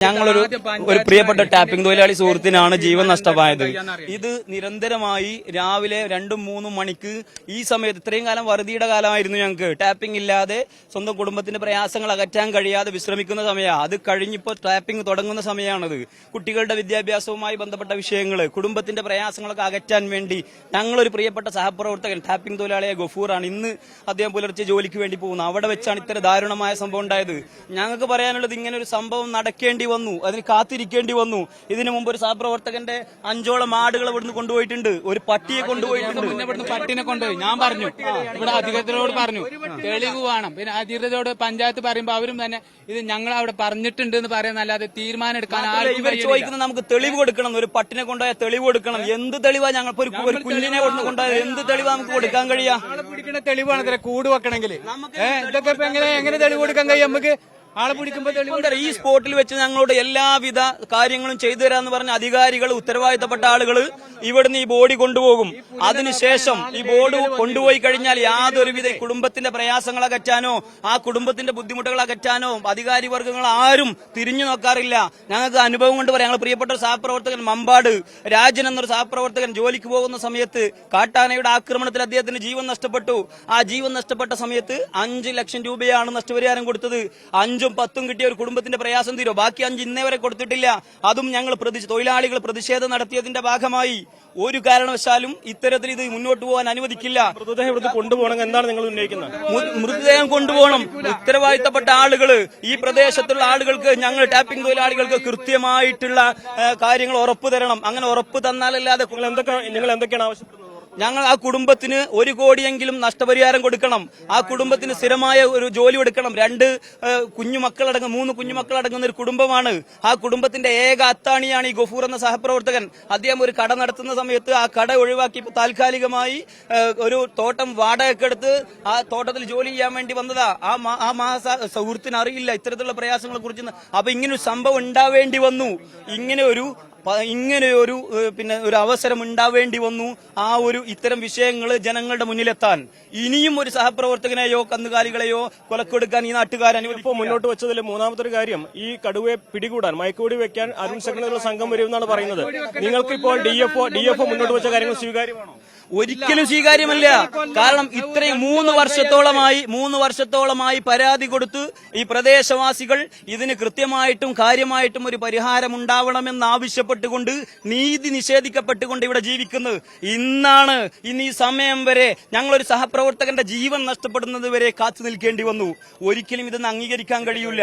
ഒരു പ്രിയപ്പെട്ട ടാപ്പിംഗ് തൊഴിലാളി സുഹൃത്തിനാണ് ജീവൻ നഷ്ടമായത്. ഇത് നിരന്തരമായി രാവിലെ 2-3 മണിക്ക് ഈ സമയത്ത് ഇത്രയും കാലം വറുതിയുടെ കാലമായിരുന്നു ഞങ്ങൾക്ക്. ടാപ്പിംഗ് ഇല്ലാതെ സ്വന്തം കുടുംബത്തിന്റെ പ്രയാസങ്ങൾ അകറ്റാൻ കഴിയാതെ വിശ്രമിക്കുന്ന സമയമാണ്. അത് കഴിഞ്ഞിപ്പോൾ ടാപ്പിംഗ് തുടങ്ങുന്ന സമയമാണത്. കുട്ടികളുടെ വിദ്യാഭ്യാസവുമായി ബന്ധപ്പെട്ട വിഷയങ്ങൾ, കുടുംബത്തിന്റെ പ്രയാസങ്ങളൊക്കെ അകറ്റാൻ വേണ്ടി ഞങ്ങളൊരു പ്രിയപ്പെട്ട സഹപ്രവർത്തകൻ ടാപ്പിംഗ് തൊഴിലാളിയായ ഗഫൂറാണ്. ഇന്ന് അദ്ദേഹം പുലർച്ചെ ജോലിക്ക് വേണ്ടി പോകുന്നു. അവിടെ വെച്ചാണ് ഇത്തരം ദാരുണമായ സംഭവം ഉണ്ടായത്. ഞങ്ങൾക്ക് പറയാനുള്ളത്, ഇങ്ങനെ ഒരു സംഭവം നടക്കേണ്ടി വന്നു, അതിന് കാത്തിരിക്കേണ്ടി വന്നു. ഇതിനു മുമ്പ് ഒരു സഹപ്രവർത്തകന്റെ 5ഓളം ആടുകളെ ഇവിടുന്ന് കൊണ്ടുപോയിട്ടുണ്ട്, ഒരു പട്ടിയെ കൊണ്ടുപോയിട്ടുണ്ട്. പട്ടിനെ കൊണ്ടുപോയി. ഞാൻ പറഞ്ഞു, ഇവിടെ അധികൃതരോട് പറഞ്ഞു തെളിവ് വേണം. പിന്നെ അധികൃതരോട് പഞ്ചായത്ത് പറയുമ്പോ അവരും തന്നെ ഇത് ഞങ്ങൾ അവിടെ പറഞ്ഞിട്ടുണ്ട് എന്ന് പറയാനല്ലാതെ തീരുമാനം എടുക്കാൻ ഇവർ ചോദിക്കുന്നത് നമുക്ക് തെളിവ് കൊടുക്കണം. ഒരു പട്ടിനെ കൊണ്ടുപോയ തെളിവ് കൊടുക്കണം. എന്ത് തെളിവാ? ഞങ്ങൾ ഒരു കുഞ്ഞിനെ കൊണ്ടുപോയത് എന്ത് തെളിവാ നമുക്ക് കൊടുക്കാൻ കഴിയാ? പിടിക്കുന്ന തെളിവാണ് ഇത്ര കൂട് വെക്കണമെങ്കിൽ. ഇതൊക്കെ എങ്ങനെ തെളിവ് കൊടുക്കാൻ കഴിയും നമുക്ക്? ആളെ പിടിക്കുമ്പോൾ ഈ സ്പോട്ടിൽ വെച്ച് ഞങ്ങളോട് എല്ലാവിധ കാര്യങ്ങളും ചെയ്തു തരാന്ന് പറഞ്ഞ അധികാരികൾ, ഉത്തരവാദിത്തപ്പെട്ട ആളുകൾ ഇവിടുന്ന് ഈ ബോഡി കൊണ്ടുപോകും. അതിനുശേഷം ഈ ബോർഡ് കൊണ്ടുപോയി കഴിഞ്ഞാൽ യാതൊരുവിധ കുടുംബത്തിന്റെ പ്രയാസങ്ങൾ അകറ്റാനോ ആ കുടുംബത്തിന്റെ ബുദ്ധിമുട്ടുകൾ അകറ്റാനോ അധികാരി വർഗ്ഗങ്ങൾ ആരും തിരിഞ്ഞു നോക്കാറില്ല. ഞങ്ങൾക്ക് അനുഭവം കൊണ്ട് പറയാം. ഞങ്ങൾ പ്രിയപ്പെട്ട ഒരു സഹപ്രവർത്തകൻ മമ്പാട് രാജൻ എന്നൊരു സഹപ്രവർത്തകൻ ജോലിക്ക് പോകുന്ന സമയത്ത് കാട്ടാനയുടെ ആക്രമണത്തിൽ അദ്ദേഹത്തിന് ജീവൻ നഷ്ടപ്പെട്ടു. ആ ജീവൻ നഷ്ടപ്പെട്ട സമയത്ത് 5 ലക്ഷം രൂപയാണ് നഷ്ടപരിഹാരം കൊടുത്തത്. 5ഉം 10ഉം കിട്ടിയ ഒരു കുടുംബത്തിന്റെ പ്രയാസം തീരോ? ബാക്കി 5 ഇന്നേ വരെ കൊടുത്തിട്ടില്ല. അതും ഞങ്ങൾ തൊഴിലാളികൾ പ്രതിഷേധം നടത്തിയതിന്റെ ഭാഗമായി ഒരു കാരണവശാലും ഇത്തരത്തിൽ ഇത് മുന്നോട്ട് പോകാൻ അനുവദിക്കില്ല. മൃതദേഹം ഇവിടുന്ന് കൊണ്ടുപോകണം എന്നാണ് നിങ്ങൾ ഉന്നയിക്കുന്നത്? മൃതദേഹം കൊണ്ടുപോകണം. ഉത്തരവാദിത്തപ്പെട്ട ആളുകൾ, ഈ പ്രദേശത്തുള്ള ആളുകൾക്ക്, ഞങ്ങൾ ടാപ്പിംഗ് തൊഴിലാളികൾക്ക് കൃത്യമായിട്ടുള്ള കാര്യങ്ങൾ ഉറപ്പ് തരണം. അങ്ങനെ ഉറപ്പ് തന്നാലല്ലാതെ നിങ്ങൾ എന്തൊക്കെയാണ് ആവശ്യപ്പെടുന്നത്? ഞങ്ങൾ ആ കുടുംബത്തിന് 1 കോടിയെങ്കിലും നഷ്ടപരിഹാരം കൊടുക്കണം. ആ കുടുംബത്തിന് സ്ഥിരമായ ഒരു ജോലി കൊടുക്കണം. 2 കുഞ്ഞുമക്കളടങ്ങുന്ന 3 കുഞ്ഞുമക്കളടങ്ങുന്ന ഒരു കുടുംബമാണ്. ആ കുടുംബത്തിന്റെ ഏക അത്താണിയാണ് ഈ ഗഫൂർ എന്ന സഹപ്രവർത്തകൻ. അദ്ദേഹം ഒരു കട നടത്തുന്ന സമയത്ത് ആ കട ഒഴിവാക്കി താൽക്കാലികമായി ഒരു തോട്ടം വാടകയ്ക്കെടുത്ത് ആ തോട്ടത്തിൽ ജോലി ചെയ്യാൻ വേണ്ടി വന്നതാ. ആ സുഹൃത്തിന് അറിയില്ല ഇത്തരത്തിലുള്ള പ്രയാസങ്ങളെ കുറിച്ച്. അപ്പൊ ഇങ്ങനെ ഒരു സംഭവം ഉണ്ടാവേണ്ടി വന്നു. ഇങ്ങനെ ഒരു അവസരം ഉണ്ടാവേണ്ടി വന്നു. ഇത്തരം വിഷയങ്ങൾ ജനങ്ങളുടെ മുന്നിലെത്താൻ ഇനിയും ഒരു സഹപ്രവർത്തകനെയോ കന്നുകാലികളെയോ കൊലക്കൊടുക്കാൻ ഈ നാട്ടുകാർ ഇപ്പോൾ മുന്നോട്ട് വെച്ചതിൽ മൂന്നാമത്തെ ഒരു കാര്യം, ഈ കടുവയെ പിടികൂടാൻ മയക്കുവെടി വെക്കാൻ അരുൺ സെക്രട്ടറിയുടെ സംഘം വരുമെന്നാണ് പറയുന്നത്. നിങ്ങൾക്ക് ഇപ്പോൾ ഡിഎഫ്ഒ മുന്നോട്ട് വെച്ച കാര്യങ്ങൾ സ്വീകാര്യമാണോ? ഒരിക്കലും സ്വീകാര്യമല്ല. കാരണം ഇത്രയും 3 വർഷത്തോളമായി പരാതി കൊടുത്ത് ഈ പ്രദേശവാസികൾ ഇതിന് കൃത്യമായിട്ടും കാര്യമായിട്ടും ഒരു പരിഹാരം ഉണ്ടാവണമെന്ന് ആവശ്യപ്പെട്ടുകൊണ്ട് നീതി നിഷേധിക്കപ്പെട്ടുകൊണ്ട് ഇവിടെ ജീവിക്കുന്നത്. ഇന്ന് ഈ സമയം വരെ ഞങ്ങളൊരു സഹപ്രവർത്തകന്റെ ജീവൻ നഷ്ടപ്പെടുന്നത് വരെ കാത്തു നിൽക്കേണ്ടി വന്നു. ഒരിക്കലും ഇതൊന്നും അംഗീകരിക്കാൻ കഴിയില്ല.